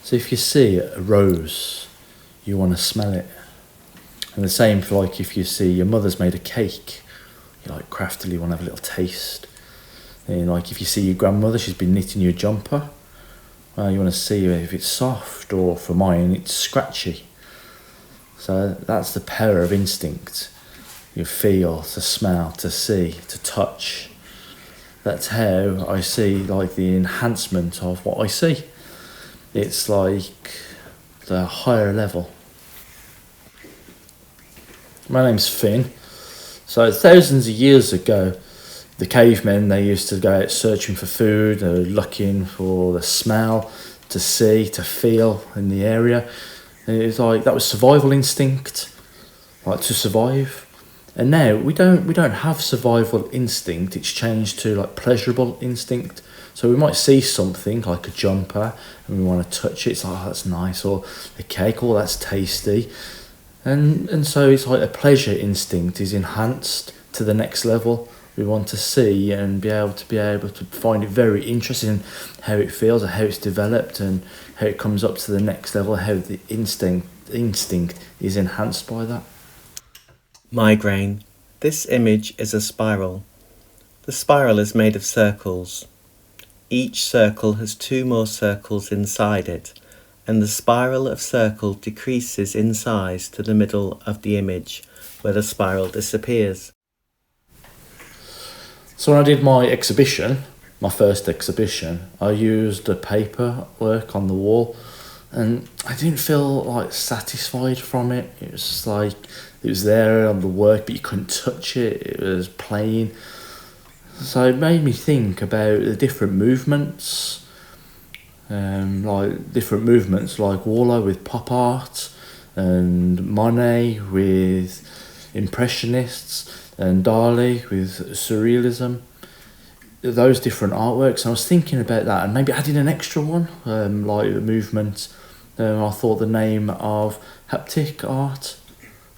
So if you see a rose, you want to smell it. And the same for like if you see your mother's made a cake, you like craftily want to have a little taste. And like if you see your grandmother, she's been knitting you a jumper, you want to see if it's soft, or for mine it's scratchy. So that's the power of instinct. You feel, to smell, to see, to touch. That's how I see like the enhancement of what I see. It's like the higher level. My name's Finn. So thousands of years ago, the cavemen, they used to go out searching for food, they were looking for the smell, to see, to feel in the area. And it was like, that was survival instinct, like to survive. And now we don't have survival instinct, it's changed to like pleasurable instinct. So we might see something like a jumper and we want to touch it, it's like, oh, that's nice, or a cake, oh, that's tasty. And so it's like a pleasure instinct is enhanced to the next level. We want to see and be able to find it very interesting how it feels and how it's developed and how it comes up to the next level, how the instinct is enhanced by that. Migraine. This image is a spiral. The spiral is made of circles. Each circle has 2 more circles inside it, and the spiral of circle decreases in size to the middle of the image, where the spiral disappears. So when I did my exhibition, my first exhibition, I used the paper work on the wall, and I didn't feel like satisfied from it. It was just like, it was there on the work, but you couldn't touch it. It was plain. So it made me think about the different movements, like Warlow with pop art, and Monet with impressionists, and Dali with surrealism. Those different artworks. And I was thinking about that, and maybe adding an extra one, like a movement. I thought the name of Haptic Art,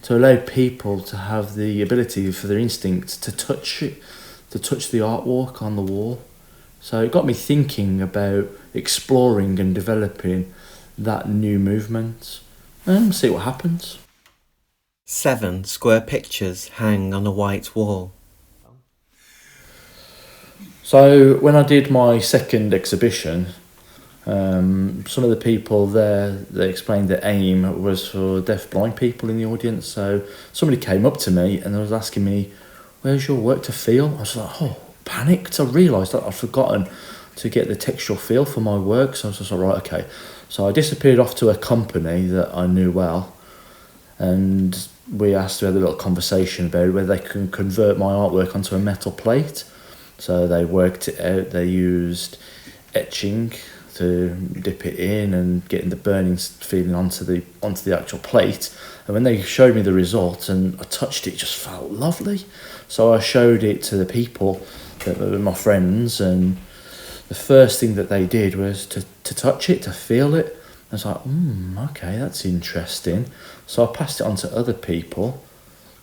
to allow people to have the ability for their instinct to touch it, to touch the artwork on the wall. So it got me thinking about exploring and developing that new movement, and see what happens. 7 square pictures hang on a white wall. So when I did my second exhibition, some of the people there, they explained the aim was for deaf-blind people in the audience. So somebody came up to me and was asking me, "Where's your work to feel?" I was like, panicked. I realised that I'd forgotten to get the textual feel for my work. So I was just like, right, okay. So I disappeared off to a company that I knew well, and we had a little conversation about whether they can convert my artwork onto a metal plate. So they worked it out. They used etching to dip it in and getting the burning feeling onto the actual plate. And when they showed me the result and I touched it, it just felt lovely. So I showed it to the people that were my friends, and the first thing that they did was to touch it, to feel it. I was like, okay, that's interesting. So I passed it on to other people.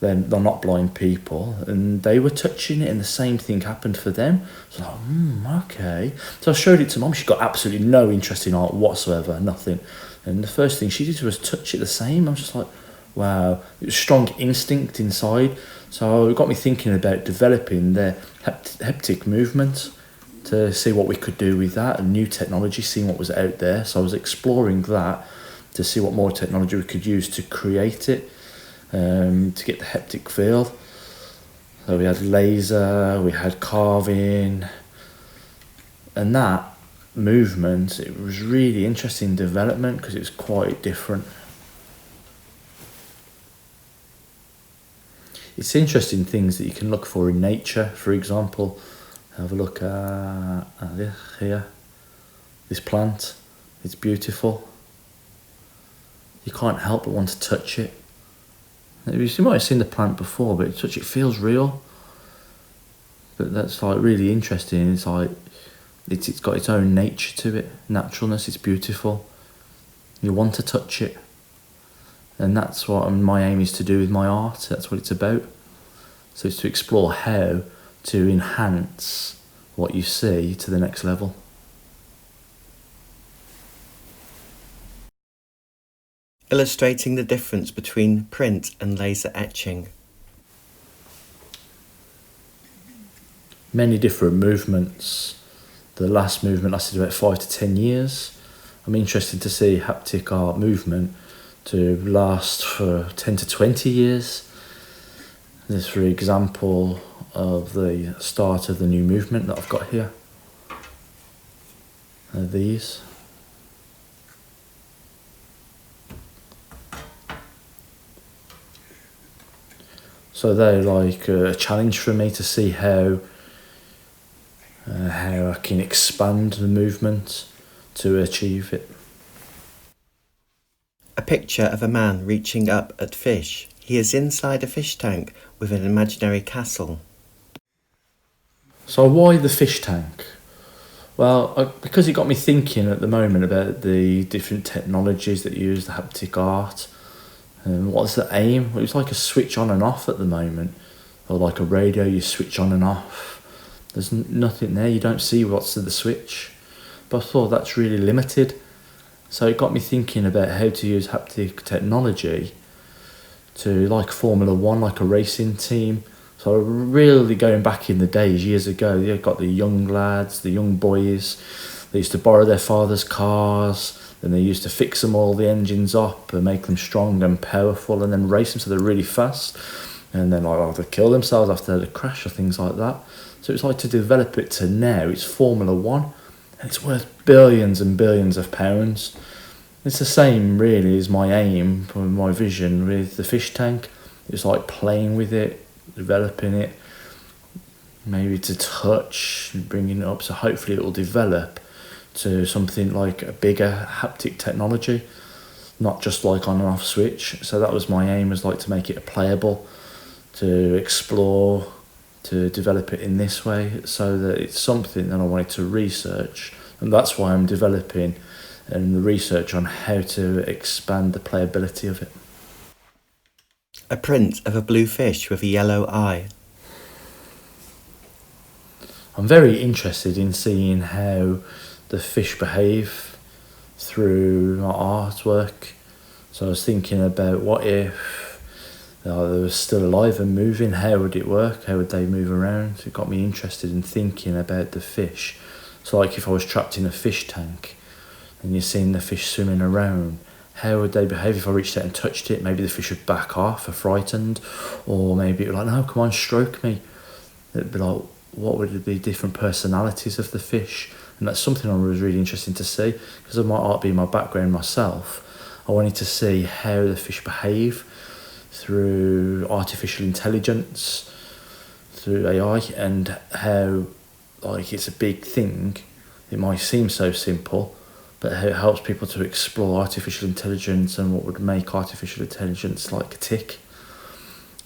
They're not blind people, and they were touching it, and the same thing happened for them. So I was like, okay. So I showed it to Mum. She got absolutely no interest in art whatsoever, nothing. And the first thing she did was touch it the same. I was just like, wow. It was strong instinct inside. So it got me thinking about developing the haptic movement to see what we could do with that, and new technology, seeing what was out there. So I was exploring that to see what more technology we could use to create it. To get the haptic feel. So we had laser, we had carving, and that movement, it was really interesting development because it was quite different. It's interesting things that you can look for in nature. For example, have a look at this here, this plant. It's beautiful. You can't help but want to touch it. You might have seen the plant before, but touch it feels real. But that's like really interesting. It's like it's got its own nature to it, naturalness. It's beautiful. You want to touch it, and that's what my aim is to do with my art. That's what it's about. So it's to explore how to enhance what you see to the next level. illustrating the difference between print and laser etching. Many different movements. The last movement lasted about 5 to 10 years. I'm interested to see haptic art movement to last for 10 to 20 years. This, for example, of the start of the new movement that I've got here. These. So they're like a challenge for me to see how I can expand the movement to achieve it. A picture of a man reaching up at fish. He is inside a fish tank with an imaginary castle. So why the fish tank? Well, because it got me thinking at the moment about the different technologies that use the haptic art. And what's the aim? Well, it's like a switch on and off at the moment. Or like a radio, you switch on and off. There's nothing there, you don't see what's at the switch. But I thought that's really limited. So it got me thinking about how to use haptic technology to, like Formula One, like a racing team. So really going back in the days, years ago, you've got the young lads, the young boys. They used to borrow their father's cars, then they used to fix them all the engines up and make them strong and powerful and then race them so they're really fast. And then like either kill themselves after the crash or things like that. So it's like to develop it to now, it's Formula One, and it's worth billions and billions of pounds. It's the same really as my aim, my vision with the fish tank. It's like playing with it, developing it, maybe to touch, bringing it up, so hopefully it will develop to something like a bigger haptic technology, not just like on and off switch. So that was my aim, was like to make it playable, to explore, to develop it in this way, so that it's something that I wanted to research, and that's why I'm developing and the research on how to expand the playability of it. A print of a blue fish with a yellow eye. I'm very interested in seeing how the fish behave through my artwork. So I was thinking about what if they were still alive and moving, how would it work? How would they move around? It got me interested in thinking about the fish. So like if I was trapped in a fish tank and you're seeing the fish swimming around, how would they behave if I reached out and touched it? Maybe the fish would back off or frightened, or maybe it would be like, no, come on, stroke me. It'd be like, what would it be, different personalities of the fish? And that's something I was really interested to see, because of my art being my background myself. I wanted to see how the fish behave through artificial intelligence, through AI, and how like it's a big thing. It might seem so simple, but how it helps people to explore artificial intelligence and what would make artificial intelligence like tick.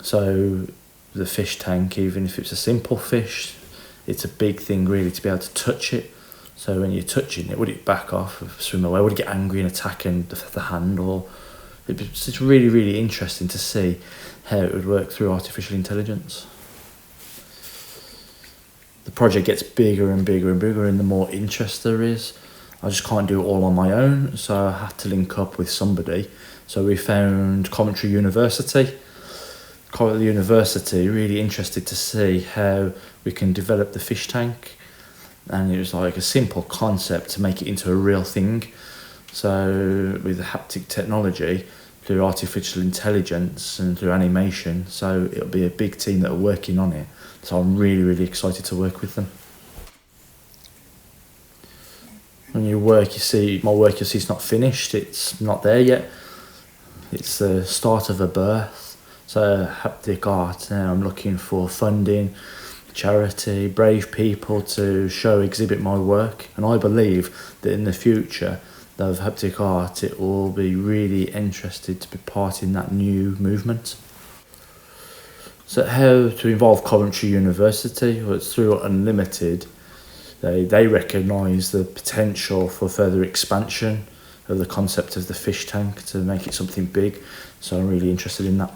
So the fish tank, even if it's a simple fish, it's a big thing really to be able to touch it. So when you're touching it, would it back off, swim away? Would it get angry and attack the hand? Or it's really, really interesting to see how it would work through artificial intelligence. The project gets bigger and bigger and bigger, and the more interest there is. I just can't do it all on my own, so I had to link up with somebody. So we found Coventry University. Coventry University, really interested to see how we can develop the fish tank. And it was like a simple concept to make it into a real thing. So with the haptic technology, through artificial intelligence and through animation, so it'll be a big team that are working on it. So I'm really, really excited to work with them. When you work, you see, my work, you'll see it's not finished, it's not there yet. It's the start of a birth. So Haptic Art, now I'm looking for funding, charity, brave people to show, exhibit my work. And I believe that in the future, of Haptic Art, it will be really interested to be part in that new movement. So how to involve Coventry University? Well, it's through Unlimited. They recognise the potential for further expansion of the concept of the fish tank to make it something big. So I'm really interested in that.